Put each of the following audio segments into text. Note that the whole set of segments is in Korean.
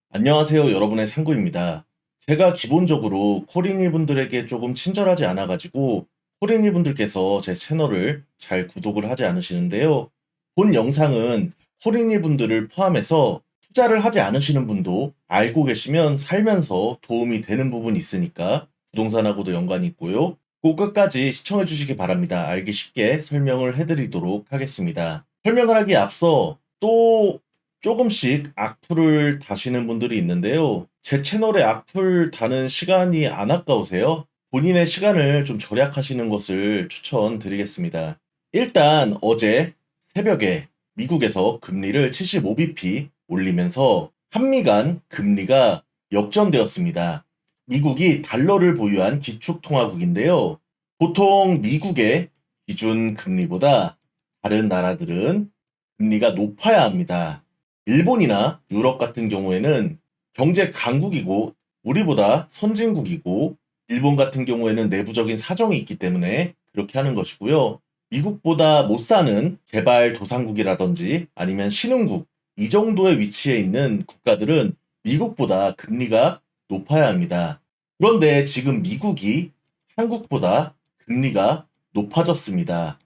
안녕하세요, 여러분의 상구입니다. 제가 기본적으로 코리니 분들에게 조금 친절하지 않아가지고 코리니 분들께서 제 채널을 잘 구독을 하지 않으시는데요. 본 영상은 코리니 분들을 포함해서 투자를 하지 않으시는 분도 알고 계시면 살면서 도움이 되는 부분이 있으니까 부동산하고도 연관이 있고요. 꼭 끝까지 시청해 주시기 바랍니다. 알기 쉽게 설명을 해드리도록 하겠습니다. 설명을 하기에 앞서 또 조금씩 악플을 다시는 분들이 있는데요. 제 채널에 악플 다는 시간이 안 아까우세요? 본인의 시간을 좀 절약하시는 것을 추천드리겠습니다. 일단 어제 새벽에 미국에서 금리를 75bp 올리면서 한미 간 금리가 역전되었습니다. 미국이 달러를 보유한 기축통화국인데요. 보통 미국의 기준 금리보다 다른 나라들은 금리가 높아야 합니다. 일본이나 유럽 같은 경우에는 경제 강국이고 우리보다 선진국이고 일본 같은 경우에는 내부적인 사정이 있기 때문에 그렇게 하는 것이고요. 미국보다 못 사는 개발도상국이라든지 아니면 신흥국 이 정도의 위치에 있는 국가들은 미국보다 금리가 높아야 합니다. 그런데 지금 미국이 한국보다 금리가 높아졌습니다.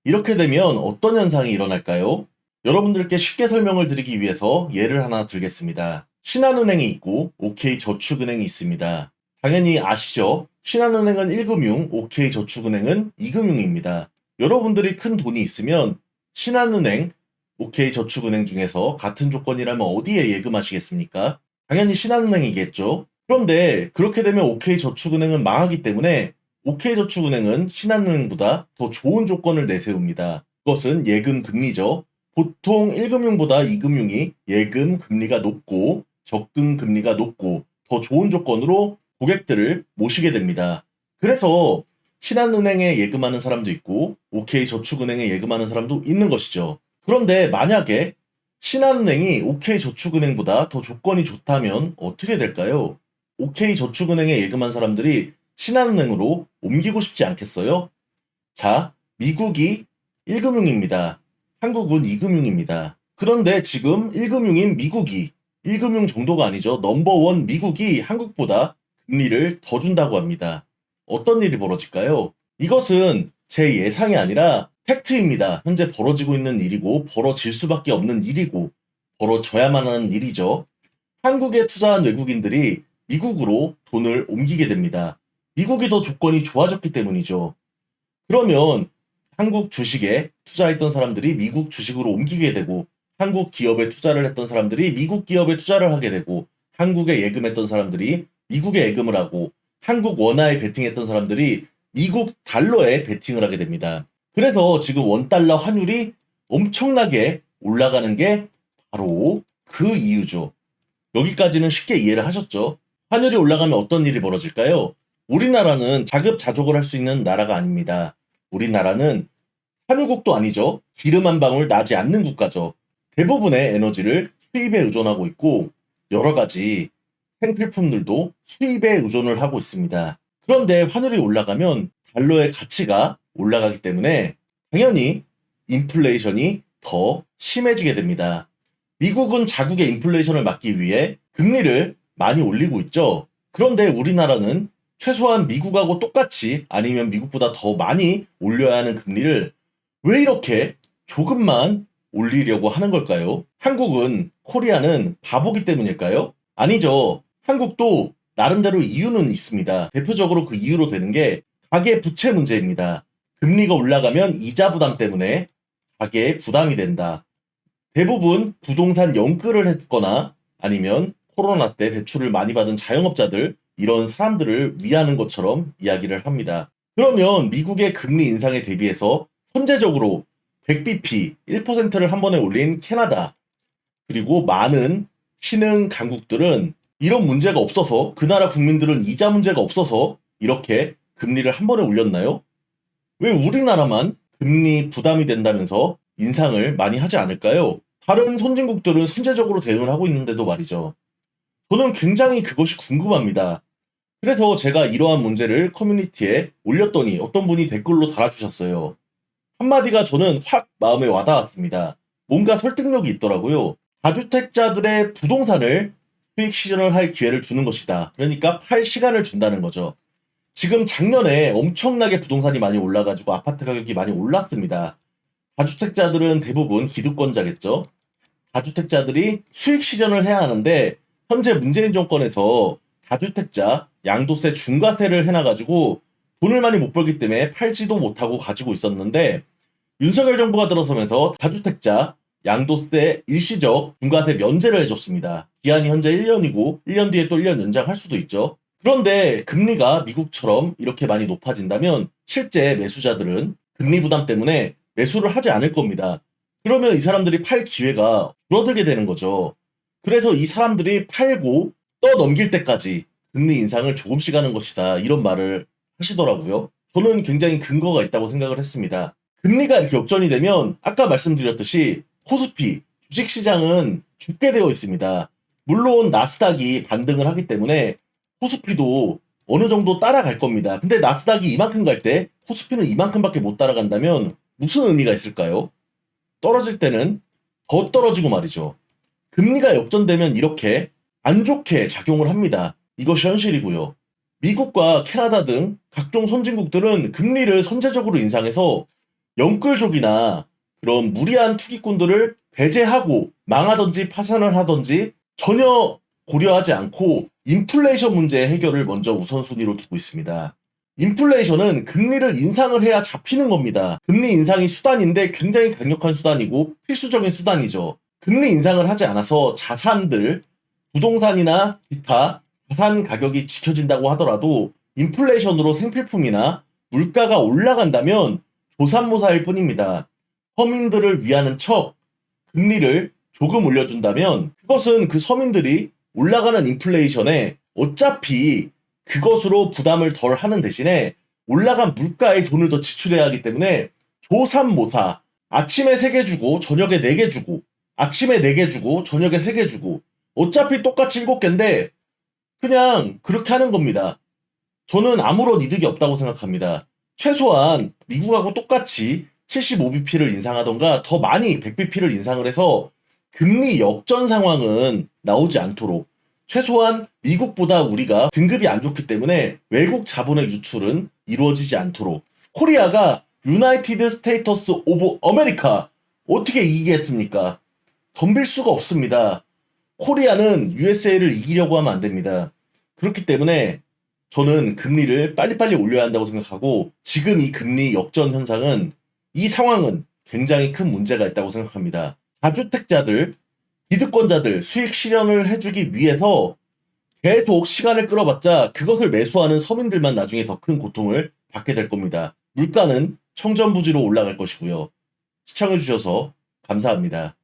이렇게 되면 어떤 현상이 일어날까요? 여러분들께 쉽게 설명을 드리기 위해서 예를 하나 들겠습니다. 신한은행이 있고 OK저축은행이 있습니다. 당연히 아시죠? 신한은행은 1금융, OK저축은행은 2금융입니다. 여러분들이 큰 돈이 있으면 신한은행, OK저축은행 중에서 같은 조건이라면 어디에 예금하시겠습니까? 당연히 신한은행이겠죠. 그런데 그렇게 되면 OK저축은행은 망하기 때문에 OK저축은행은 신한은행보다 더 좋은 조건을 내세웁니다. 그것은 예금 금리죠. 보통 1금융보다 2금융이 예금 금리가 높고 적금 금리가 높고 더 좋은 조건으로 고객들을 모시게 됩니다. 그래서 신한은행에 예금하는 사람도 있고 OK저축은행에 예금하는 사람도 있는 것이죠. 그런데 만약에 신한은행이 OK저축은행보다 더 조건이 좋다면 어떻게 될까요? OK저축은행에 예금한 사람들이 신한은행으로 옮기고 싶지 않겠어요? 자, 미국이 1금융입니다. 한국은 2금융입니다. 그런데 지금 1금융인 미국이 1금융 정도가 아니죠. 넘버원 미국이 한국보다 금리를 더 준다고 합니다. 어떤 일이 벌어질까요? 이것은 제 예상이 아니라 팩트입니다. 현재 벌어지고 있는 일이고 벌어질 수밖에 없는 일이고 벌어져야만 하는 일이죠. 한국에 투자한 외국인들이 미국으로 돈을 옮기게 됩니다. 미국이 더 조건이 좋아졌기 때문이죠. 그러면 한국 주식에 투자했던 사람들이 미국 주식으로 옮기게 되고 한국 기업에 투자를 했던 사람들이 미국 기업에 투자를 하게 되고 한국에 예금했던 사람들이 미국에 예금을 하고 한국 원화에 베팅했던 사람들이 미국 달러에 베팅을 하게 됩니다. 그래서 지금 원달러 환율이 엄청나게 올라가는 게 바로 그 이유죠. 여기까지는 쉽게 이해를 하셨죠? 환율이 올라가면 어떤 일이 벌어질까요? 우리나라는 자급자족을 할 수 있는 나라가 아닙니다. 우리나라는 산유국도 아니죠. 기름 한 방울 나지 않는 국가죠. 대부분의 에너지를 수입에 의존하고 있고 여러 가지 생필품들도 수입에 의존을 하고 있습니다. 그런데 환율이 올라가면 달러의 가치가 올라가기 때문에 당연히 인플레이션이 더 심해지게 됩니다. 미국은 자국의 인플레이션을 막기 위해 금리를 많이 올리고 있죠. 그런데 우리나라는 최소한 미국하고 똑같이 아니면 미국보다 더 많이 올려야 하는 금리를 왜 이렇게 조금만 올리려고 하는 걸까요? 한국은, 코리아는 바보기 때문일까요? 아니죠. 한국도 나름대로 이유는 있습니다. 대표적으로 그 이유로 되는 게 가계 부채 문제입니다. 금리가 올라가면 이자 부담 때문에 가계에 부담이 된다. 대부분 부동산 연끌을 했거나 아니면 코로나 때 대출을 많이 받은 자영업자들, 이런 사람들을 위하는 것처럼 이야기를 합니다. 그러면 미국의 금리 인상에 대비해서 선제적으로 100bp 1%를 한 번에 올린 캐나다, 그리고 많은 신흥 강국들은 이런 문제가 없어서, 그 나라 국민들은 이자 문제가 없어서 이렇게 금리를 한 번에 올렸나요? 왜 우리나라만 금리 부담이 된다면서 인상을 많이 하지 않을까요? 다른 선진국들은 선제적으로 대응을 하고 있는데도 말이죠. 저는 굉장히 그것이 궁금합니다. 그래서 제가 이러한 문제를 커뮤니티에 올렸더니 어떤 분이 댓글로 달아주셨어요. 한마디가 저는 확 마음에 와닿았습니다. 뭔가 설득력이 있더라고요. 다주택자들의 부동산을 수익 실현을 할 기회를 주는 것이다. 그러니까 팔 시간을 준다는 거죠. 지금 작년에 엄청나게 부동산이 많이 올라가지고 아파트 가격이 많이 올랐습니다. 다주택자들은 대부분 기득권자겠죠. 다주택자들이 수익 실현을 해야 하는데 현재 문재인 정권에서 다주택자 양도세 중과세를 해놔가지고 돈을 많이 못 벌기 때문에 팔지도 못하고 가지고 있었는데 윤석열 정부가 들어서면서 다주택자 양도세 일시적 중과세 면제를 해줬습니다. 기한이 현재 1년이고 1년 뒤에 또 1년 연장할 수도 있죠. 그런데 금리가 미국처럼 이렇게 많이 높아진다면 실제 매수자들은 금리 부담 때문에 매수를 하지 않을 겁니다. 그러면 이 사람들이 팔 기회가 줄어들게 되는 거죠. 그래서 이 사람들이 팔고 떠넘길 때까지 금리 인상을 조금씩 하는 것이다. 이런 말을 하시더라고요. 저는 굉장히 근거가 있다고 생각을 했습니다. 금리가 이렇게 역전이 되면 아까 말씀드렸듯이 코스피, 주식시장은 죽게 되어 있습니다. 물론 나스닥이 반등을 하기 때문에 코스피도 어느 정도 따라갈 겁니다. 근데 나스닥이 이만큼 갈 때 코스피는 이만큼밖에 못 따라간다면 무슨 의미가 있을까요? 떨어질 때는 더 떨어지고 말이죠. 금리가 역전되면 이렇게 안 좋게 작용을 합니다. 이것이 현실이고요. 미국과 캐나다 등 각종 선진국들은 금리를 선제적으로 인상해서 영끌족이나 그런 무리한 투기꾼들을 배제하고 망하든지 파산을 하든지 전혀 고려하지 않고 인플레이션 문제 해결을 먼저 우선순위로 두고 있습니다. 인플레이션은 금리를 인상을 해야 잡히는 겁니다. 금리 인상이 수단인데 굉장히 강력한 수단이고 필수적인 수단이죠. 금리 인상을 하지 않아서 자산들, 부동산이나 기타 자산 가격이 지켜진다고 하더라도 인플레이션으로 생필품이나 물가가 올라간다면 조삼모사일 뿐입니다. 서민들을 위하는 척 금리를 조금 올려준다면 그것은 그 서민들이 올라가는 인플레이션에 어차피 그것으로 부담을 덜 하는 대신에 올라간 물가에 돈을 더 지출해야 하기 때문에 조삼모사, 아침에 3개 주고 저녁에 4개 주고 아침에 4개 주고 저녁에 3개 주고 어차피 똑같이 7개인데 그냥 그렇게 하는 겁니다. 저는 아무런 이득이 없다고 생각합니다. 최소한 미국하고 똑같이 75bp를 인상하던가 더 많이 100bp를 인상을 해서 금리 역전 상황은 나오지 않도록 최소한 미국보다 우리가 등급이 안 좋기 때문에 외국 자본의 유출은 이루어지지 않도록 코리아가 유나이티드 스테이터스 오브 아메리카 어떻게 이기겠습니까? 덤빌 수가 없습니다. 코리아는 USA를 이기려고 하면 안 됩니다. 그렇기 때문에 저는 금리를 빨리빨리 올려야 한다고 생각하고 지금 이 금리 역전 현상은 이 상황은 굉장히 큰 문제가 있다고 생각합니다. 다주택자들, 기득권자들 수익 실현을 해주기 위해서 계속 시간을 끌어봤자 그것을 매수하는 서민들만 나중에 더 큰 고통을 받게 될 겁니다. 물가는 청정부지로 올라갈 것이고요. 시청해주셔서 감사합니다.